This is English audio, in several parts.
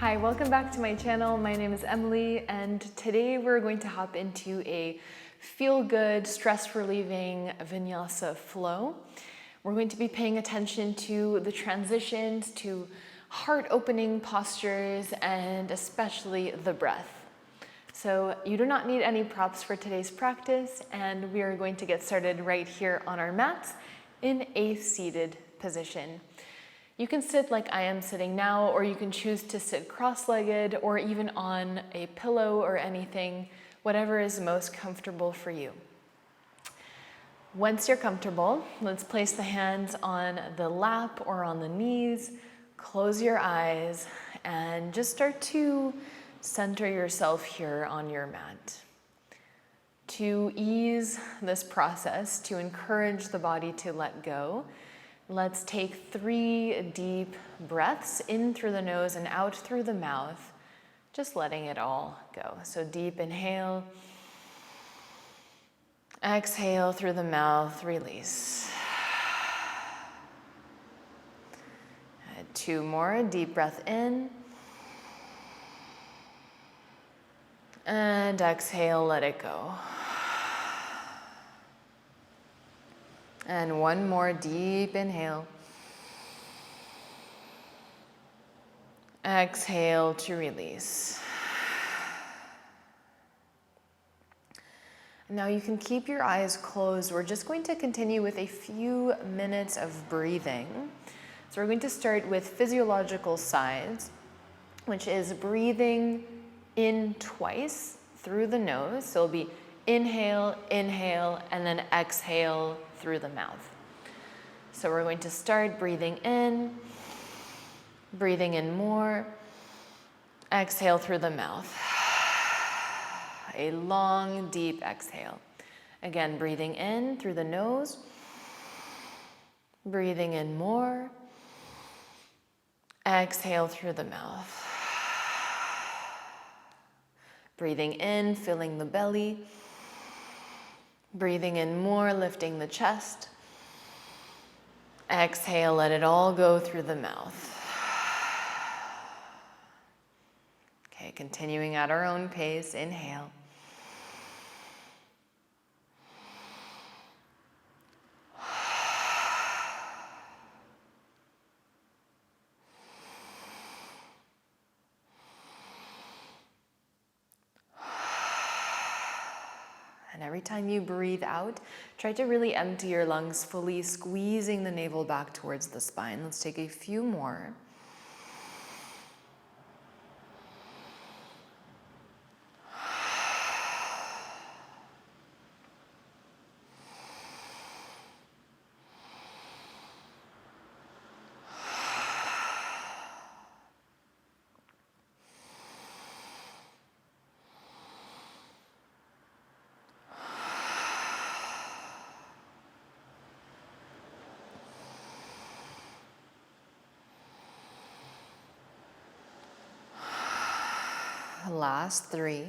Hi, welcome back to my channel. My name is Emily, and today we're going to hop into a feel-good, stress-relieving Vinyasa flow. We're going to be paying attention to the transitions, to heart-opening postures, and especially the breath. So you do not need any props for today's practice, and we are going to get started right here on our mats in a seated position. You can sit like I am sitting now, or you can choose to sit cross-legged or even on a pillow or anything, whatever is most comfortable for you. Once you're comfortable, let's place the hands on the lap or on the knees, close your eyes, and just start to center yourself here on your mat. To ease this process, to encourage the body to let go, let's take 3 deep breaths in through the nose and out through the mouth, just letting it all go. So deep inhale, exhale through the mouth, release. 2 more, deep breath in, and exhale, let it go. And 1 more deep inhale. Exhale to release. Now you can keep your eyes closed. We're just going to continue with a few minutes of breathing. So we're going to start with physiological sighs, which is breathing in twice through the nose. So it'll be inhale, inhale, and then exhale through the mouth. So we're going to start breathing in more, exhale through the mouth. A long, deep exhale. Again, breathing in through the nose, breathing in more, exhale through the mouth. Breathing in, filling the belly. Breathing in more, lifting the chest. Exhale, let it all go through the mouth. Okay, continuing at our own pace, inhale. And every time you breathe out, try to really empty your lungs fully, squeezing the navel back towards the spine. Let's take a few more. Last 3.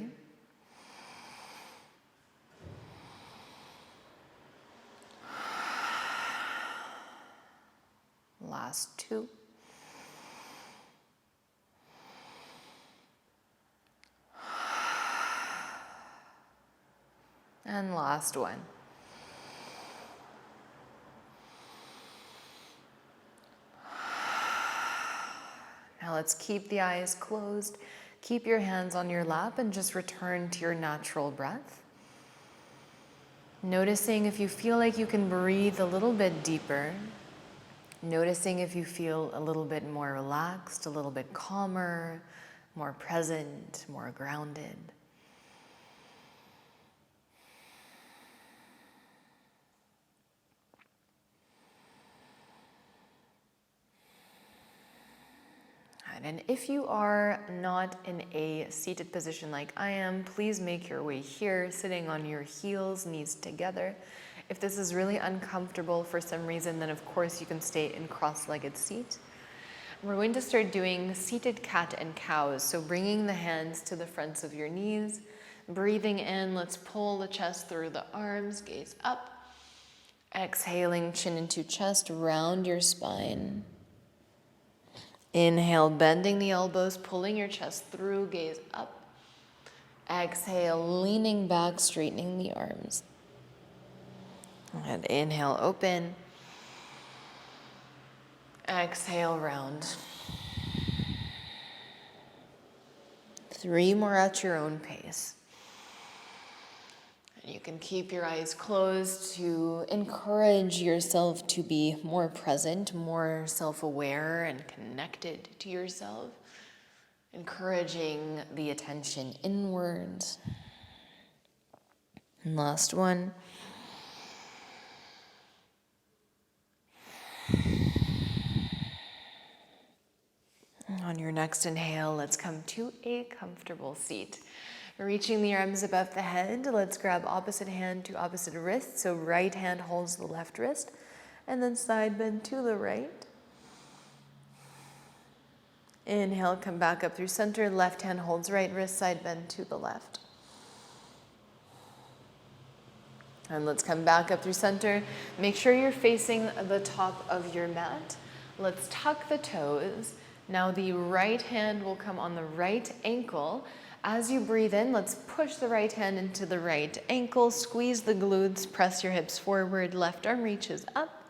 Last 2. And last 1. Now let's keep the eyes closed. Keep your hands on your lap and just return to your natural breath. Noticing if you feel like you can breathe a little bit deeper. Noticing if you feel a little bit more relaxed, a little bit calmer, more present, more grounded. And if you are not in a seated position like I am, please make your way here, sitting on your heels, knees together. If this is really uncomfortable for some reason, then of course you can stay in cross-legged seat. We're going to start doing seated cat and cows. So bringing the hands to the fronts of your knees, breathing in, let's pull the chest through the arms, gaze up. Exhaling, chin into chest, round your spine. Inhale, bending the elbows, pulling your chest through, gaze up. Exhale, leaning back, straightening the arms. And inhale, open. Exhale, round. 3 more at your own pace. And you can keep your eyes closed to encourage yourself to be more present, more self-aware and connected to yourself. Encouraging the attention inwards. And last one. On your next inhale, let's come to a comfortable seat. Reaching the arms above the head, let's grab opposite hand to opposite wrist. So right hand holds the left wrist, and then side bend to the right. Inhale, come back up through center. Left hand holds right wrist, side bend to the left. And let's come back up through center. Make sure you're facing the top of your mat. Let's tuck the toes. Now the right hand will come on the right ankle. As you breathe in, let's push the right hand into the right ankle, squeeze the glutes, press your hips forward, left arm reaches up.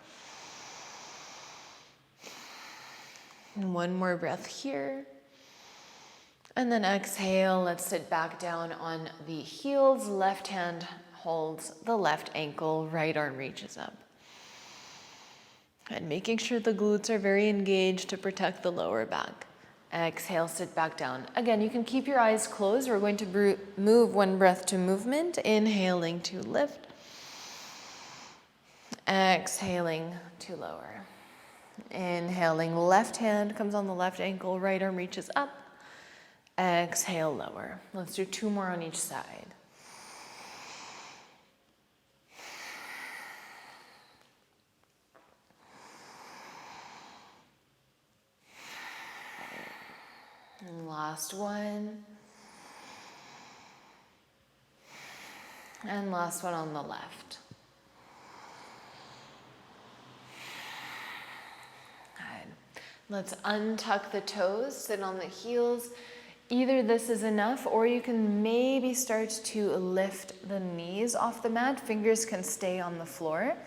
And one more breath here. And then exhale, let's sit back down on the heels. Left hand holds the left ankle, right arm reaches up. And making sure the glutes are very engaged to protect the lower back. Exhale, sit back down. Again, you can keep your eyes closed. We're going to move one breath to movement. Inhaling to lift. Exhaling to lower. Inhaling, left hand comes on the left ankle, right arm reaches up. Exhale, lower. Let's do 2 more on each side. And last one. And last one on the left. Good. Let's untuck the toes, sit on the heels. Either this is enough, or you can maybe start to lift the knees off the mat. Fingers can stay on the floor.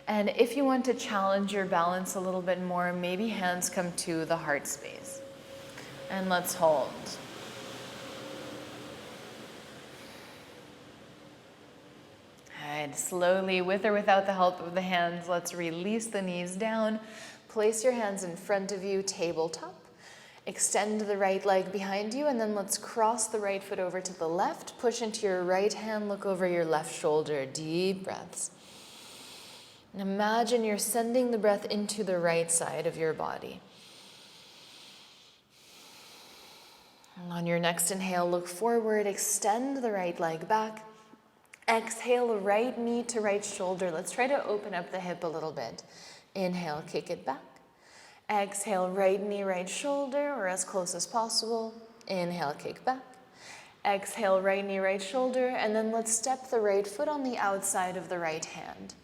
And if you want to challenge your balance a little bit more, maybe hands come to the heart space. And let's hold. And slowly, with or without the help of the hands, let's release the knees down. Place your hands in front of you, tabletop. Extend the right leg behind you, and then let's cross the right foot over to the left. Push into your right hand, look over your left shoulder. Deep breaths. And imagine you're sending the breath into the right side of your body. And on your next inhale, look forward, extend the right leg back. Exhale, right knee to right shoulder. Let's try to open up the hip a little bit. Inhale, kick it back. Exhale, right knee, right shoulder, or as close as possible. Inhale, kick back. Exhale, right knee, right shoulder, and then let's step the right foot on the outside of the right hand.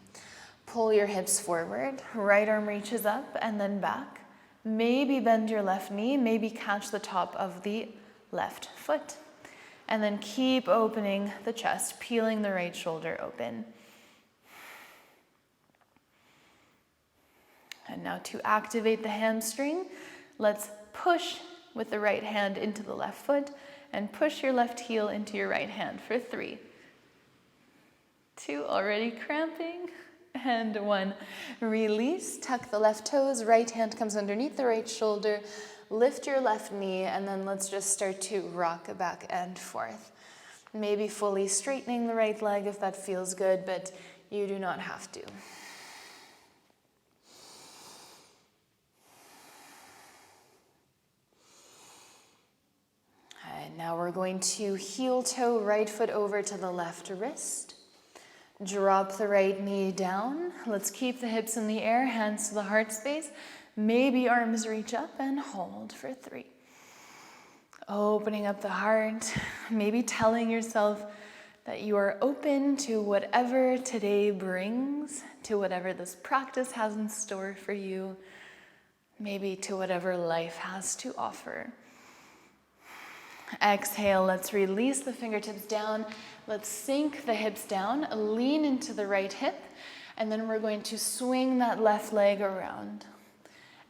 Pull your hips forward, right arm reaches up and then back. Maybe bend your left knee, maybe catch the top of the left foot. And then keep opening the chest, peeling the right shoulder open. And now to activate the hamstring, let's push with the right hand into the left foot and push your left heel into your right hand for 3, 2, already cramping, and 1. Release, tuck the left toes, right hand comes underneath the right shoulder, lift your left knee, and then let's just start to rock back and forth. Maybe fully straightening the right leg if that feels good, but you do not have to. And now we're going to heel toe right foot over to the left wrist. Drop the right knee down. Let's keep the hips in the air, hands to the heart space. Maybe arms reach up and hold for 3. Opening up the heart, maybe telling yourself that you are open to whatever today brings, to whatever this practice has in store for you. maybe to whatever life has to offer. Exhale, let's release the fingertips down. Let's sink the hips down, lean into the right hip, and then we're going to swing that left leg around.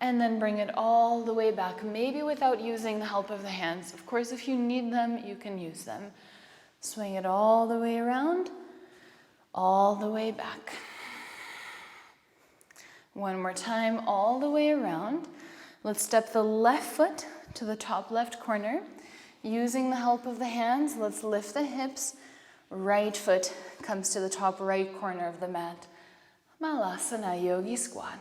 And then bring it all the way back, maybe without using the help of the hands. Of course, if you need them, you can use them. Swing it all the way around, all the way back. One more time, all the way around. Let's step the left foot to the top left corner. Using the help of the hands, let's lift the hips. Right foot comes to the top right corner of the mat. Malasana Yogi Squat.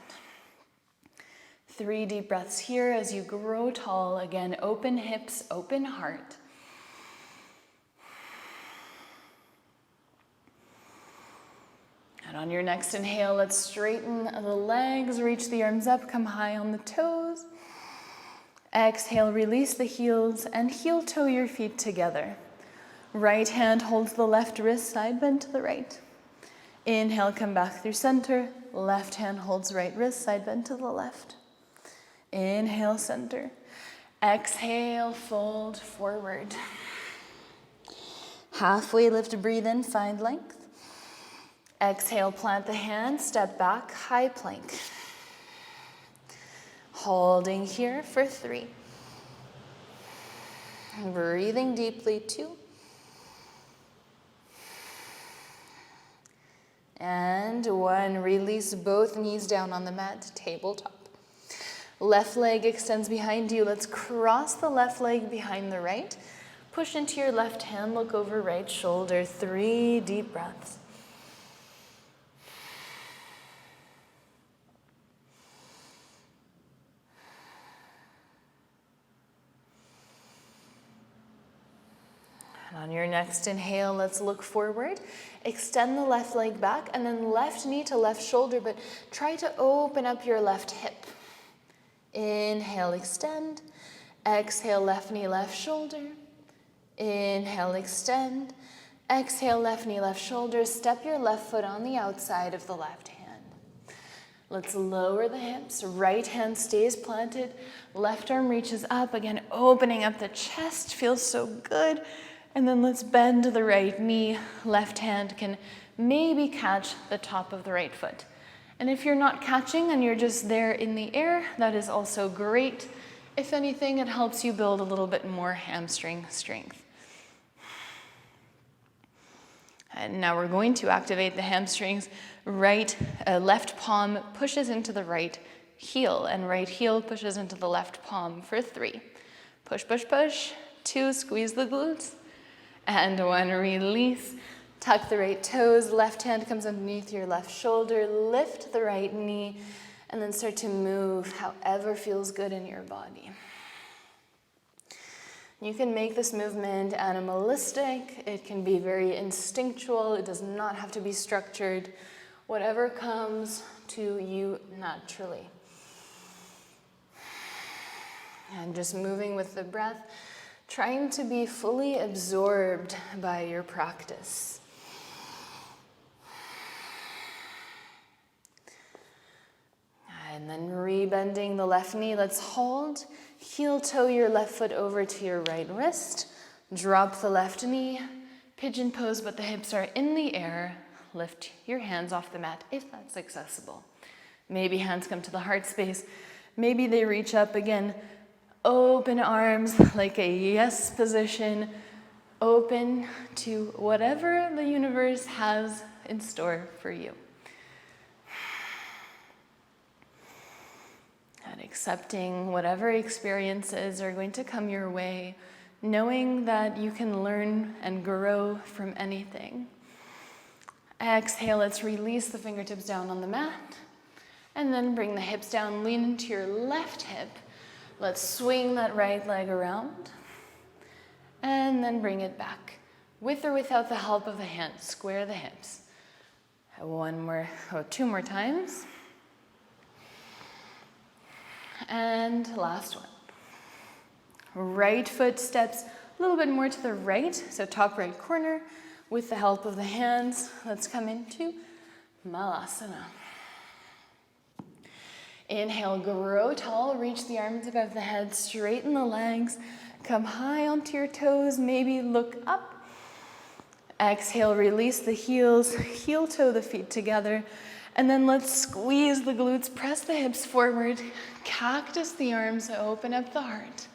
3 deep breaths here as you grow tall. Again, open hips, open heart. And on your next inhale, let's straighten the legs, reach the arms up, come high on the toes. Exhale, release the heels and heel toe your feet together. Right hand holds the left wrist, side bend to the right. Inhale, come back through center. Left hand holds right wrist, side bend to the left. Inhale, center. Exhale, fold forward. Halfway lift, breathe in, find length. Exhale, plant the hands, step back, high plank. Holding here for 3. Breathing deeply, 2. And 1. Release both knees down on the mat, tabletop. Left leg extends behind you. Let's cross the left leg behind the right. Push into your left hand, look over right shoulder. 3 deep breaths. And on your next inhale, let's look forward. Extend the left leg back and then left knee to left shoulder, but try to open up your left hip. Inhale, extend. Exhale, left knee, left shoulder. Inhale, extend. Exhale, left knee, left shoulder. Step your left foot on the outside of the left hand. Let's lower the hips. Right hand stays planted. Left arm reaches up. Again, opening up the chest. Feels so good. And then let's bend the right knee. Left hand can maybe catch the top of the right foot. And if you're not catching and you're just there in the air, that is also great. If anything, it helps you build a little bit more hamstring strength. And now we're going to activate the hamstrings. Left palm pushes into the right heel, and right heel pushes into the left palm for 3. Push, push, push. 2, squeeze the glutes. And 1, release. Tuck the right toes. Left hand comes underneath your left shoulder. Lift the right knee, and then start to move however feels good in your body. You can make this movement animalistic. It can be very instinctual. It does not have to be structured. Whatever comes to you naturally. And just moving with the breath, trying to be fully absorbed by your practice. And then rebending the left knee. Let's hold. Heel toe your left foot over to your right wrist. Drop the left knee. Pigeon pose, but the hips are in the air. Lift your hands off the mat if that's accessible. Maybe hands come to the heart space. Maybe they reach up again. Open arms like a yes position. Open to whatever the universe has in store for you. And accepting whatever experiences are going to come your way, knowing that you can learn and grow from anything. Exhale, let's release the fingertips down on the mat. And then bring the hips down, lean into your left hip. Let's swing that right leg around. And then bring it back. With or without the help of the hands, square the hips. 2 more times. And last one. Right foot steps a little bit more to the right, so top right corner. With the help of the hands, let's come into Malasana. Inhale, grow tall, reach the arms above the head, straighten the legs, come high onto your toes, maybe look up. Exhale, release the heels, heel toe the feet together, and then let's squeeze the glutes, press the hips forward, cactus the arms, open up the heart.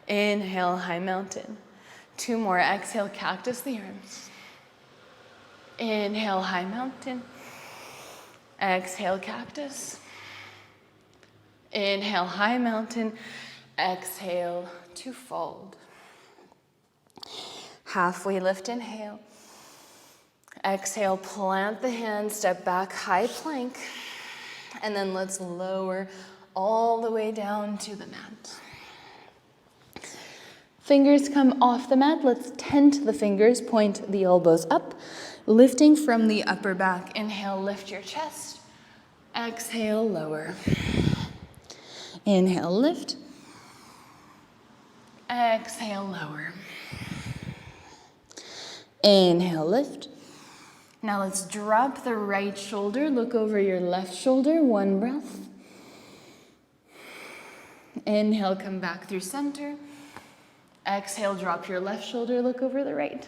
Inhale, high mountain. 2 more, exhale, cactus the arms. Inhale, high mountain. Exhale, cactus. Inhale, high mountain. Exhale to fold. Halfway lift, inhale. Exhale, plant the hands, step back, high plank. And then let's lower all the way down to the mat. Fingers come off the mat. Let's tent the fingers, point the elbows up. Lifting from the upper back. Inhale, lift your chest. Exhale, lower. Inhale, lift. Exhale, lower. Inhale, lift. Now let's drop the right shoulder. Look over your left shoulder. 1 breath. Inhale, come back through center. Exhale, drop your left shoulder. Look over the right.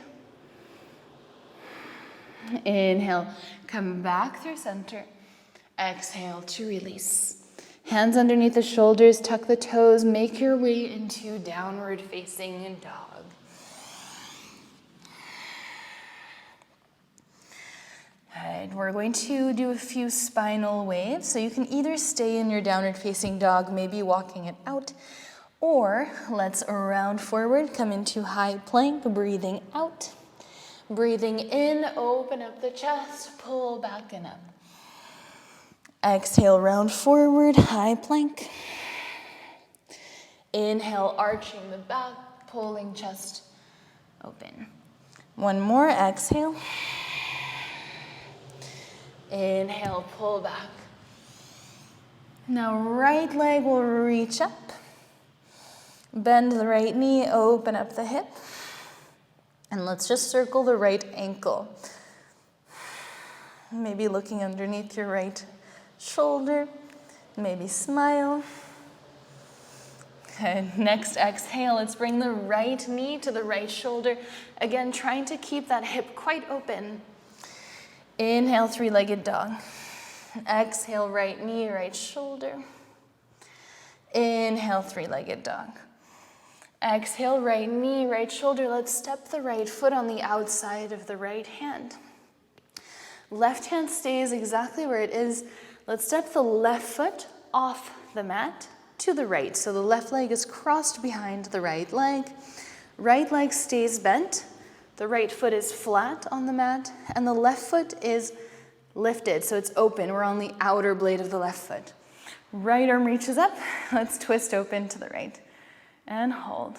Inhale, come back through center. Exhale to release. Hands underneath the shoulders, tuck the toes, make your way into downward facing dog. Alright, we're going to do a few spinal waves. So you can either stay in your downward facing dog, maybe walking it out, or let's round forward, come into high plank, breathing out. Breathing in, open up the chest, pull back and up. Exhale, round forward, high plank. Inhale, arching the back, pulling chest open. 1 more, exhale. Inhale, pull back. Now right leg will reach up. Bend the right knee, open up the hip. And let's just circle the right ankle. Maybe looking underneath your right shoulder. Maybe smile. Okay, next exhale, let's bring the right knee to the right shoulder. Again, trying to keep that hip quite open. Inhale, 3-legged dog. Exhale, right knee, right shoulder. Inhale, 3-legged dog. Exhale, right knee, right shoulder. Let's step the right foot on the outside of the right hand. Left hand stays exactly where it is. Let's step the left foot off the mat to the right. So the left leg is crossed behind the right leg. Right leg stays bent. The right foot is flat on the mat, and the left foot is lifted, so it's open. We're on the outer blade of the left foot. Right arm reaches up. Let's twist open to the right. And hold.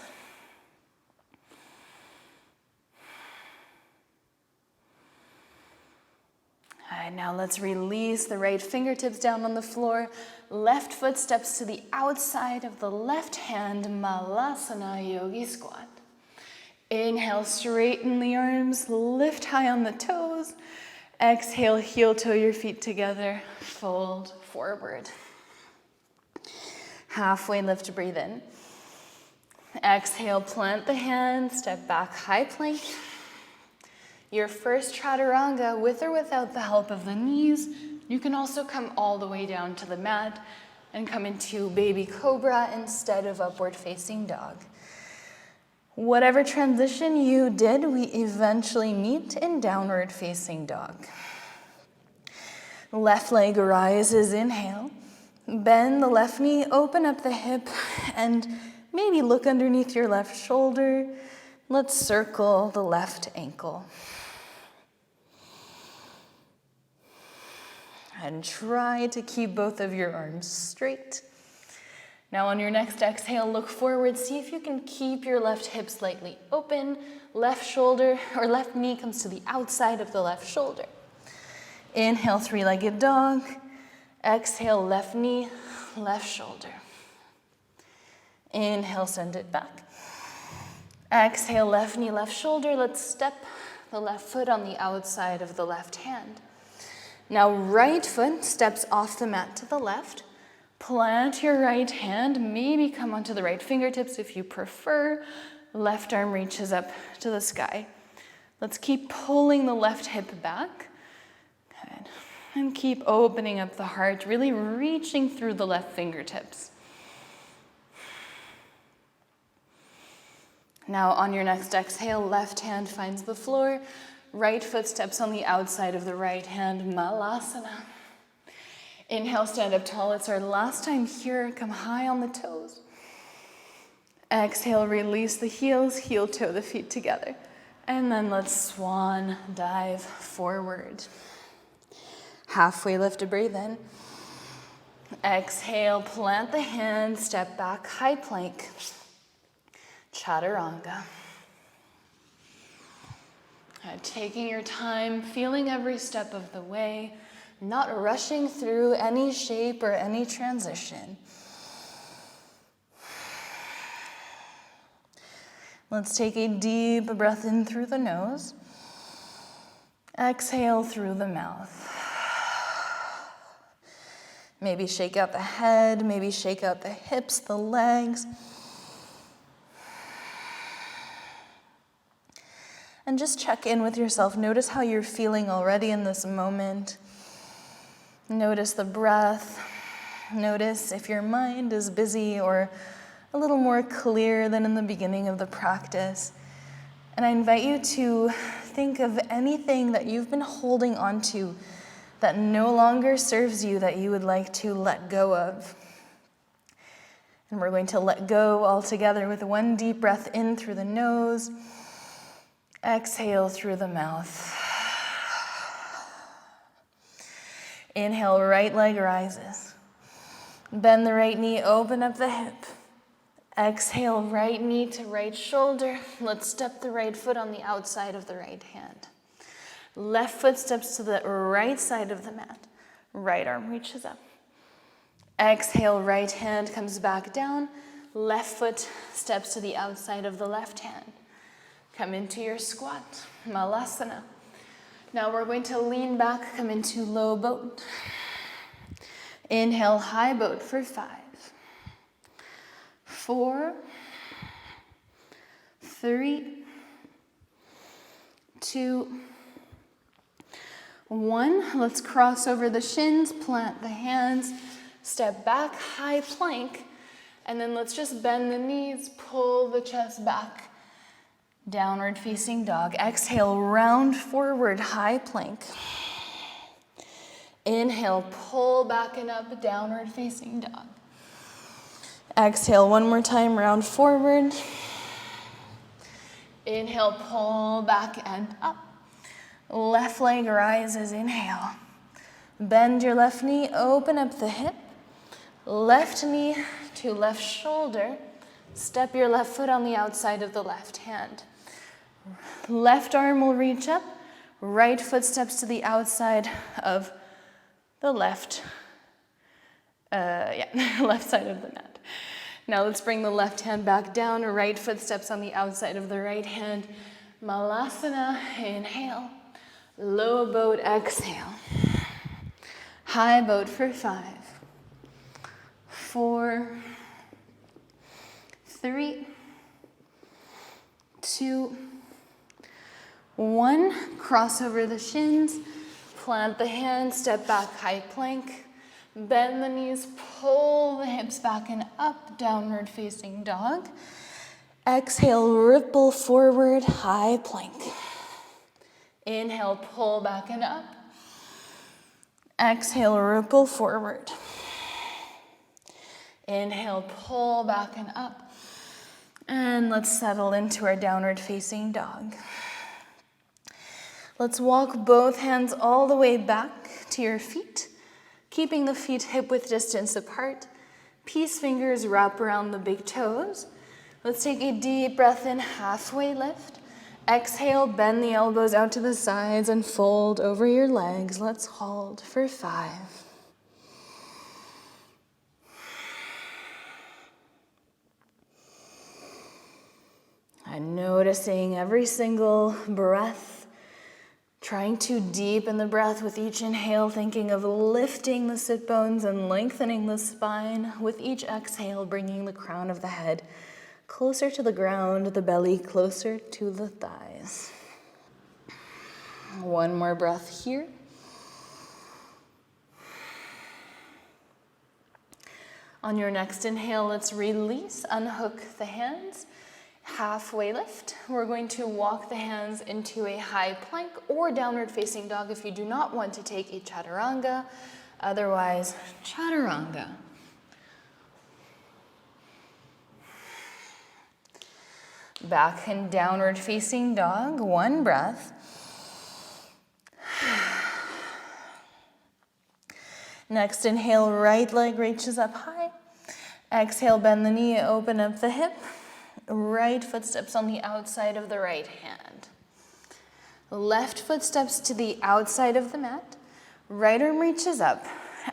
And now let's release the right fingertips down on the floor. Left foot steps to the outside of the left hand, Malasana Yogi Squat. Inhale, straighten the arms, lift high on the toes. Exhale, heel toe your feet together, fold forward. Halfway lift, breathe in. Exhale, plant the hands, step back, high plank. Your first chaturanga, with or without the help of the knees. You can also come all the way down to the mat and come into baby cobra instead of upward facing dog. Whatever transition you did, we eventually meet in downward facing dog. Left leg rises, inhale. Bend the left knee, open up the hip, and maybe look underneath your left shoulder. Let's circle the left ankle. And try to keep both of your arms straight. Now on your next exhale, look forward. See if you can keep your left hip slightly open. Left shoulder or left knee comes to the outside of the left shoulder. Inhale, 3-legged dog. Exhale, left knee, left shoulder. Inhale, send it back. Exhale, left knee, left shoulder. Let's step the left foot on the outside of the left hand. Now right foot steps off the mat to the left. Plant your right hand, maybe come onto the right fingertips if you prefer. Left arm reaches up to the sky. Let's keep pulling the left hip back. Good. And keep opening up the heart, really reaching through the left fingertips. Now on your next exhale, left hand finds the floor, right foot steps on the outside of the right hand, Malasana. Inhale, stand up tall. It's our last time here. Come high on the toes. Exhale, release the heels, heel toe the feet together. And then let's swan dive forward. Halfway lift, a breathe in. Exhale, plant the hands, step back, high plank. Chaturanga. Taking your time, feeling every step of the way, not rushing through any shape or any transition. Let's take a deep breath in through the nose. Exhale through the mouth. Maybe shake out the head, maybe shake out the hips, the legs. And just check in with yourself. Notice how you're feeling already in this moment. Notice the breath. Notice if your mind is busy or a little more clear than in the beginning of the practice. And I invite you to think of anything that you've been holding on to that no longer serves you, that you would like to let go of. And we're going to let go altogether with one deep breath in through the nose. Exhale through the mouth. Inhale, right leg rises. Bend the right knee, open up the hip. Exhale, right knee to right shoulder. Let's step the right foot on the outside of the right hand. Left foot steps to the right side of the mat. Right arm reaches up. Exhale, right hand comes back down. Left foot steps to the outside of the left hand. Come into your squat, Malasana. Now we're going to lean back, come into low boat. Inhale, high boat for 5, 4, 3, 2, 1. Let's cross over the shins, plant the hands, step back, high plank, and then let's just bend the knees, pull the chest back. Downward facing dog. Exhale, round forward, high plank. Inhale, pull back and up, downward facing dog. Exhale, one more time, round forward. Inhale, pull back and up. Left leg rises, inhale. Bend your left knee, open up the hip. Left knee to left shoulder. Step your left foot on the outside of the left hand. Left arm will reach up. Right foot steps to the outside of the left side of the mat. Now let's bring the left hand back down. Right foot steps on the outside of the right hand. Malasana, inhale. Low boat, exhale. High boat for 5, 4, 3, 2, 1. Cross over the shins, plant the hands, step back, high plank. Bend the knees, pull the hips back and up, downward facing dog. Exhale, ripple forward, high plank. Inhale, pull back and up. Exhale, ripple forward. Inhale, pull back and up. And let's settle into our downward facing dog. Let's walk both hands all the way back to your feet, keeping the feet hip-width distance apart. Peace fingers wrap around the big toes. Let's take a deep breath in, halfway lift. Exhale, bend the elbows out to the sides and fold over your legs. Let's hold for 5. And noticing every single breath, Trying to deepen the breath with each inhale, thinking of lifting the sit bones and lengthening the spine. With each exhale, bringing the crown of the head closer to the ground, the belly closer to the thighs. One more breath here. On your next inhale, let's release, unhook the hands. Halfway lift. We're going to walk the hands into a high plank or downward facing dog if you do not want to take a chaturanga. Otherwise, chaturanga. Back in downward facing dog, one breath. Next inhale, right leg reaches up high. Exhale, bend the knee, open up the hip. Right footsteps on the outside of the right hand. Left footsteps to the outside of the mat. Right arm reaches up.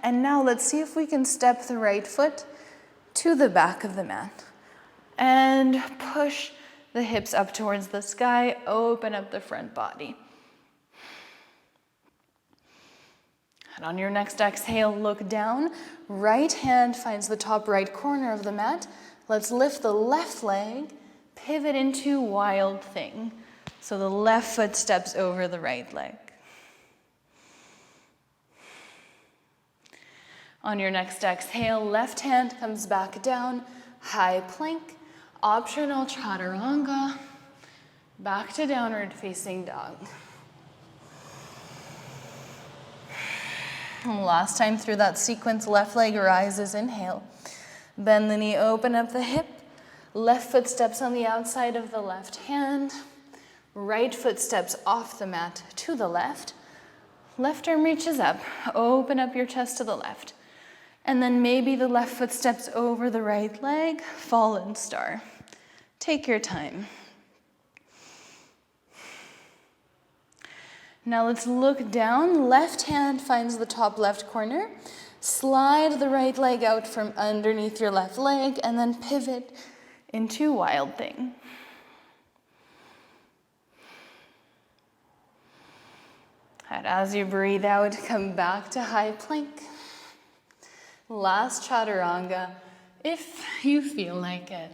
And now let's see if we can step the right foot to the back of the mat. And push the hips up towards the sky. Open up the front body. And on your next exhale, look down. Right hand finds the top right corner of the mat. Let's lift the left leg, pivot into wild thing. So the left foot steps over the right leg. On your next exhale, left hand comes back down, high plank, optional chaturanga, back to downward facing dog. And last time through that sequence, left leg rises, inhale. Bend the knee, open up the hip. Left foot steps on the outside of the left hand. Right foot steps off the mat to the left. Left arm reaches up. Open up your chest to the left. And then maybe the left foot steps over the right leg. Fallen star. Take your time. Now let's look down. Left hand finds the top left corner. Slide the right leg out from underneath your left leg and then pivot into wild thing. And as you breathe out, come back to high plank. Last chaturanga, if you feel like it.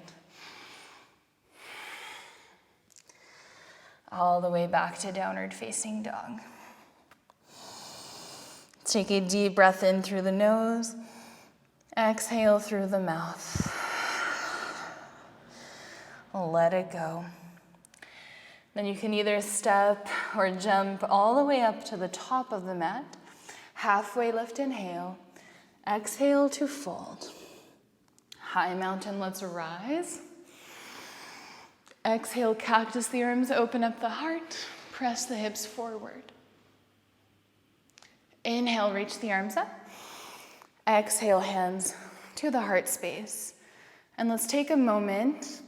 All the way back to downward facing dog. Take a deep breath in through the nose. Exhale through the mouth. Let it go. Then you can either step or jump all the way up to the top of the mat. Halfway lift, inhale. Exhale to fold. High mountain, let's rise. Exhale, cactus the arms, open up the heart. Press the hips forward. Inhale, reach the arms up. Exhale, hands to the heart space. And let's take a moment.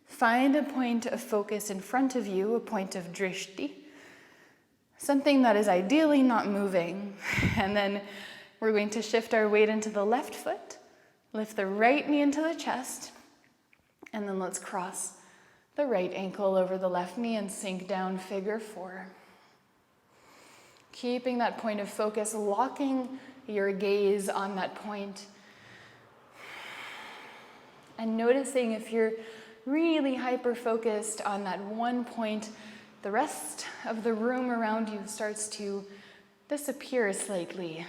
Find a point of focus in front of you, a point of drishti. Something that is ideally not moving. And then we're going to shift our weight into the left foot. Lift the right knee into the chest. And then let's cross the right ankle over the left knee and sink down, figure four. Keeping that point of focus, locking your gaze on that point. And noticing if you're really hyper-focused on that one point, the rest of the room around you starts to disappear slightly.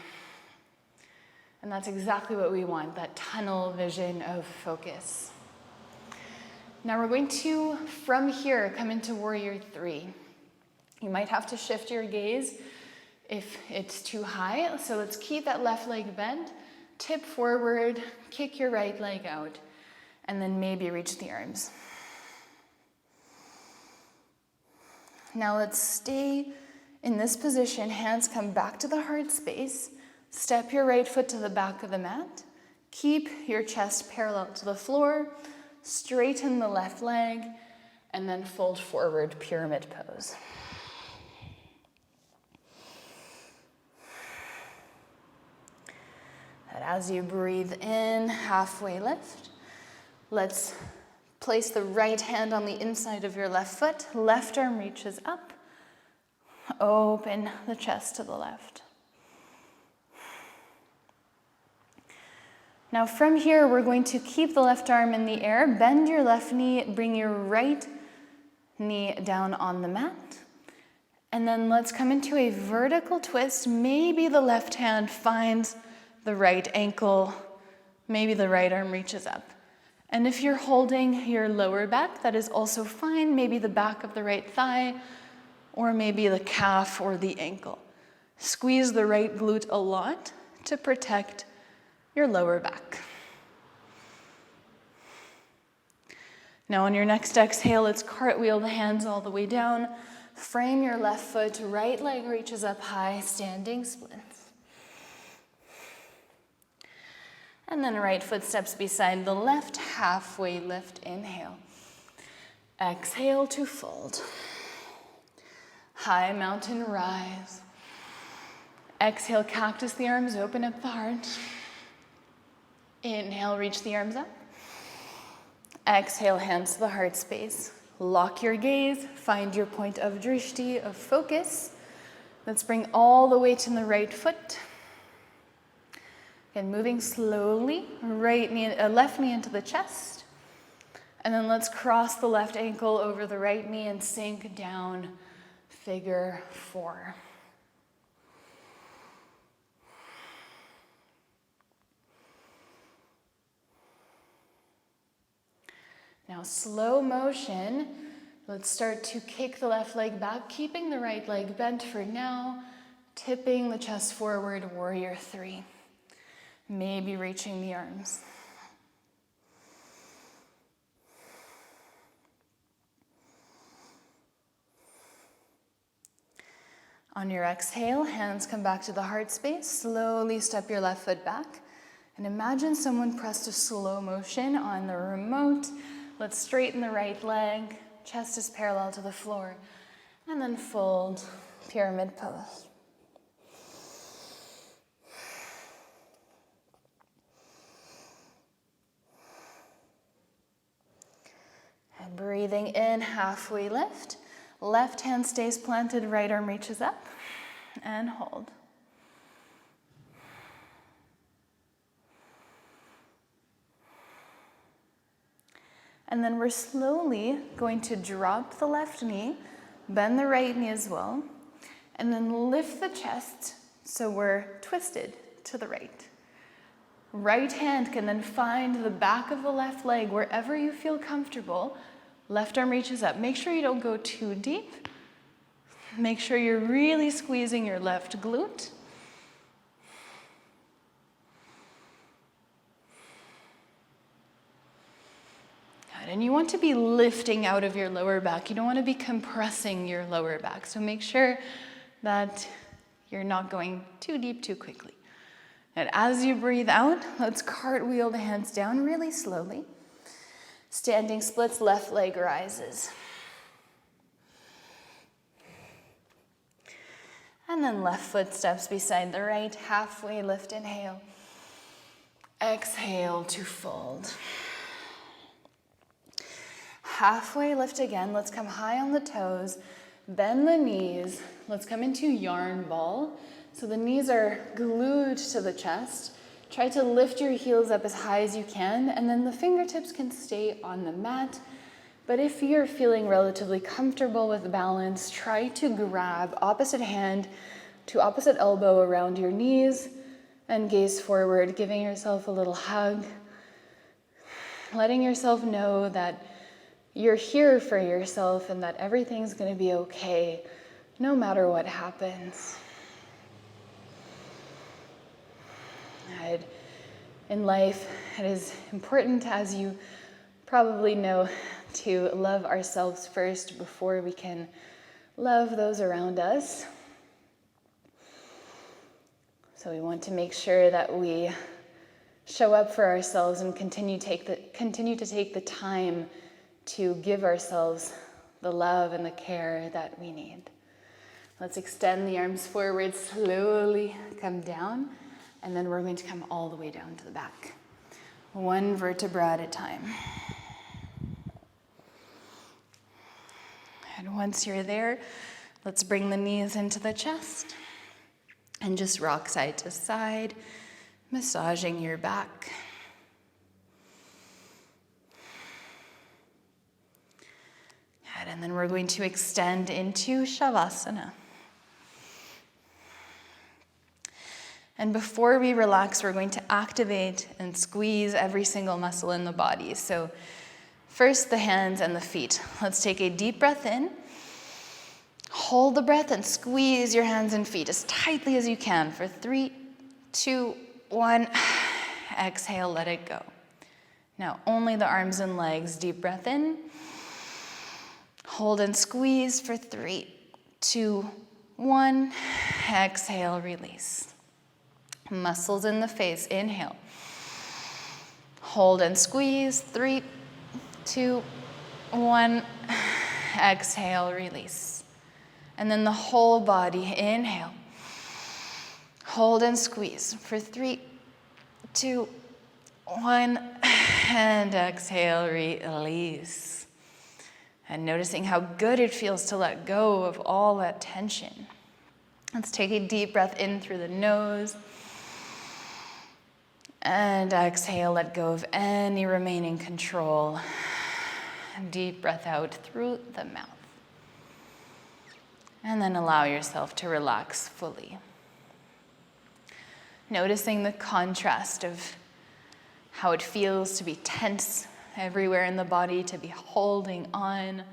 And that's exactly what we want, that tunnel vision of focus. Now we're going to, from here, come into warrior three. You might have to shift your gaze if it's too high. So let's keep that left leg bent, tip forward, kick your right leg out, and then maybe reach the arms. Now let's stay in this position. Hands come back to the heart space. Step your right foot to the back of the mat. Keep your chest parallel to the floor. Straighten the left leg, and then fold forward, pyramid pose. And as you breathe in, halfway lift, let's place the right hand on the inside of your left foot. Left arm reaches up. Open the chest to the left. Now from here, we're going to keep the left arm in the air, bend your left knee, bring your right knee down on the mat. And then let's come into a vertical twist. Maybe the left hand finds the right ankle. Maybe the right arm reaches up. And if you're holding your lower back, that is also fine. Maybe the back of the right thigh, or maybe the calf or the ankle. Squeeze the right glute a lot to protect your lower back. Now on your next exhale, let's cartwheel the hands all the way down. Frame your left foot, right leg reaches up high, standing splits. And then right foot steps beside the left, halfway lift, inhale. Exhale to fold. High mountain rise. Exhale, cactus the arms, open up the heart. Inhale, reach the arms up. Exhale, hands to the heart space. Lock your gaze, find your point of drishti, of focus. Let's bring all the weight in the right foot. Again, moving slowly, left knee into the chest. And then let's cross the left ankle over the right knee and sink down, figure four. Now, slow motion, let's start to kick the left leg back, keeping the right leg bent for now, tipping the chest forward, warrior three. Maybe reaching the arms. On your exhale, hands come back to the heart space. Slowly step your left foot back. And imagine someone pressed a slow motion on the remote. Let's straighten the right leg. Chest is parallel to the floor. And then fold, pyramid pose. And breathing in, halfway lift. Left hand stays planted, right arm reaches up. And hold. And then we're slowly going to drop the left knee, bend the right knee as well, and then lift the chest so we're twisted to the right. Right hand can then find the back of the left leg wherever you feel comfortable. Left arm reaches up. Make sure you don't go too deep. Make sure you're really squeezing your left glute. Good. And you want to be lifting out of your lower back. You don't want to be compressing your lower back. So make sure that you're not going too deep too quickly. And as you breathe out, let's cartwheel the hands down really slowly. Standing splits, left leg rises. And then left foot steps beside the right, halfway lift, inhale. Exhale to fold. Halfway lift again, let's come high on the toes, bend the knees. Let's come into yarn ball. So the knees are glued to the chest. Try to lift your heels up as high as you can, and then the fingertips can stay on the mat. But if you're feeling relatively comfortable with balance, try to grab opposite hand to opposite elbow around your knees and gaze forward, giving yourself a little hug, letting yourself know that you're here for yourself and that everything's going to be okay no matter what happens. In life, it is important, as you probably know, to love ourselves first before we can love those around us. So we want to make sure that we show up for ourselves and continue to take the time to give ourselves the love and the care that we need. Let's extend the arms forward, slowly come down. And then we're going to come all the way down to the back. One vertebra at a time. And once you're there, Let's bring the knees into the chest and just rock side to side, massaging your back. Good, and then we're going to extend into Savasana. And before we relax, we're going to activate and squeeze every single muscle in the body. So first, the hands and the feet. Let's take a deep breath in. Hold the breath and squeeze your hands and feet as tightly as you can for 3, 2, 1. Exhale, let it go. Now, only the arms and legs. Deep breath in. Hold and squeeze for 3, 2, 1. Exhale, release. Muscles in the face. Inhale. Hold and squeeze. 3, 2, 1. Exhale, release. And then the whole body. Inhale. Hold and squeeze for 3, 2, 1. And exhale, release. And noticing how good it feels to let go of all that tension. Let's take a deep breath in through the nose. And exhale, let go of any remaining control. Deep breath out through the mouth. And then allow yourself to relax fully. Noticing the contrast of how it feels to be tense everywhere in the body, to be holding on,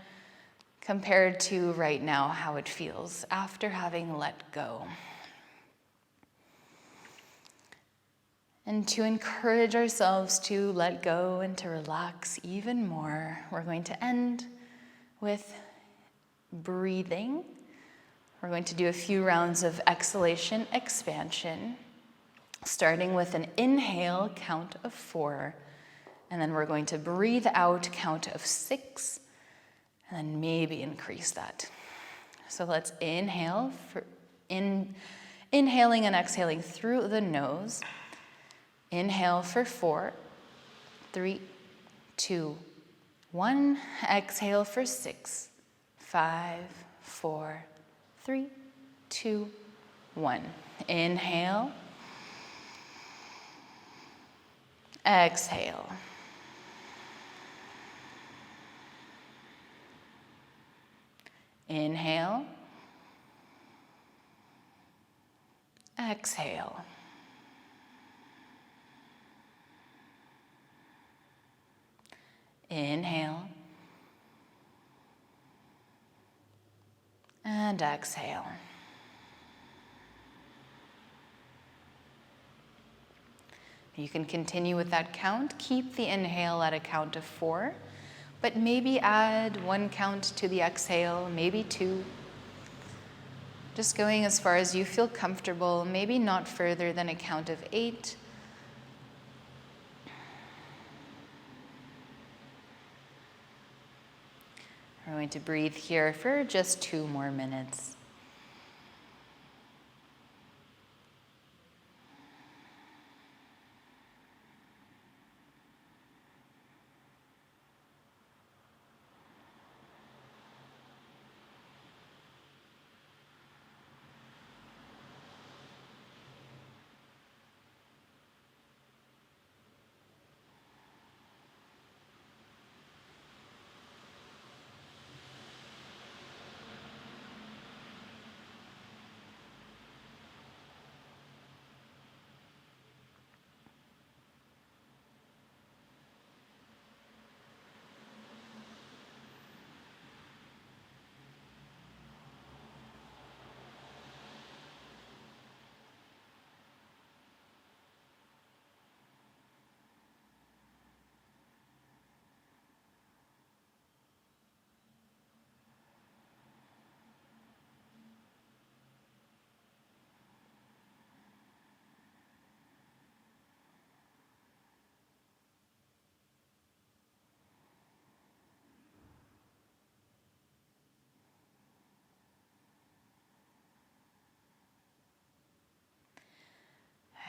compared to right now how it feels after having let go. And to encourage ourselves to let go and to relax even more, we're going to end with breathing. We're going to do a few rounds of exhalation, expansion, starting with an inhale count of 4, and then we're going to breathe out count of 6, and then maybe increase that. So let's inhale, inhaling and exhaling through the nose. Inhale for 4, 3, 2, 1. Exhale for 6, 5, 4, 3, 2, 1. Inhale. Exhale. Inhale. Exhale. Inhale. And exhale. You can continue with that count. Keep the inhale at a count of 4, but maybe add 1 count to the exhale, maybe 2. Just going as far as you feel comfortable, maybe not further than a count of 8. We're going to breathe here for just 2 more minutes.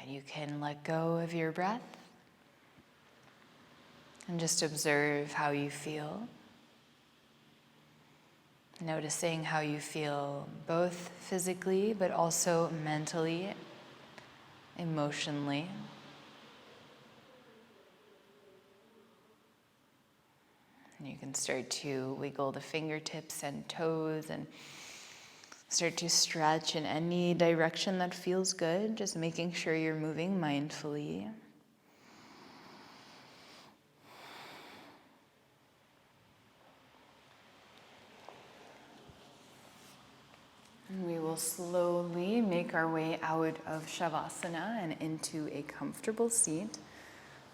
You can let go of your breath and just observe how you feel. Noticing how you feel both physically but also mentally, emotionally. And you can start to wiggle the fingertips and toes and start to stretch in any direction that feels good, just making sure you're moving mindfully. And we will slowly make our way out of Savasana and into a comfortable seat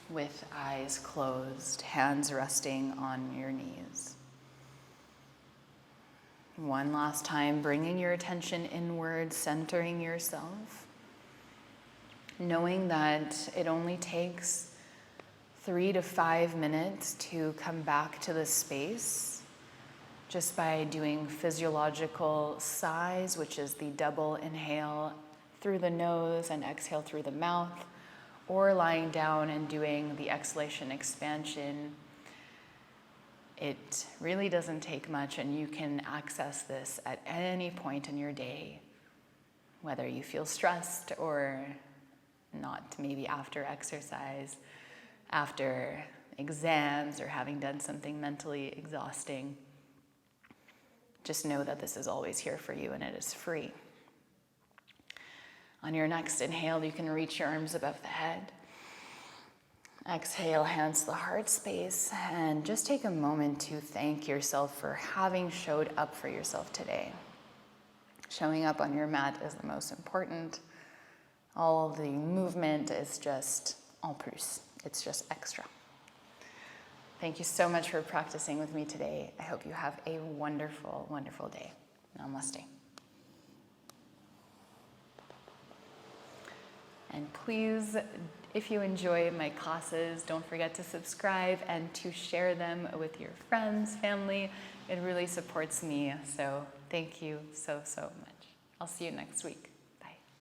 with eyes closed, hands resting on your knees. One last time, bringing your attention inward, centering yourself, knowing that it only takes 3 to 5 minutes to come back to the space just by doing physiological sighs, which is the double inhale through the nose and exhale through the mouth, or lying down and doing the exhalation expansion. It really doesn't take much, and you can access this at any point in your day, whether you feel stressed or not, maybe after exercise, after exams, or having done something mentally exhausting. Just know that this is always here for you and it is free. On your next inhale, you can reach your arms above the head. Exhale, hands to the heart space, and just take a moment to thank yourself for having showed up for yourself today. Showing up on your mat is the most important. All of the movement is just en plus. It's just extra. Thank you so much for practicing with me today. I hope you have a wonderful, wonderful day. Namaste. And please, if you enjoy my classes, don't forget to subscribe and to share them with your friends, family. It really supports me. So thank you so, so much. I'll see you next week.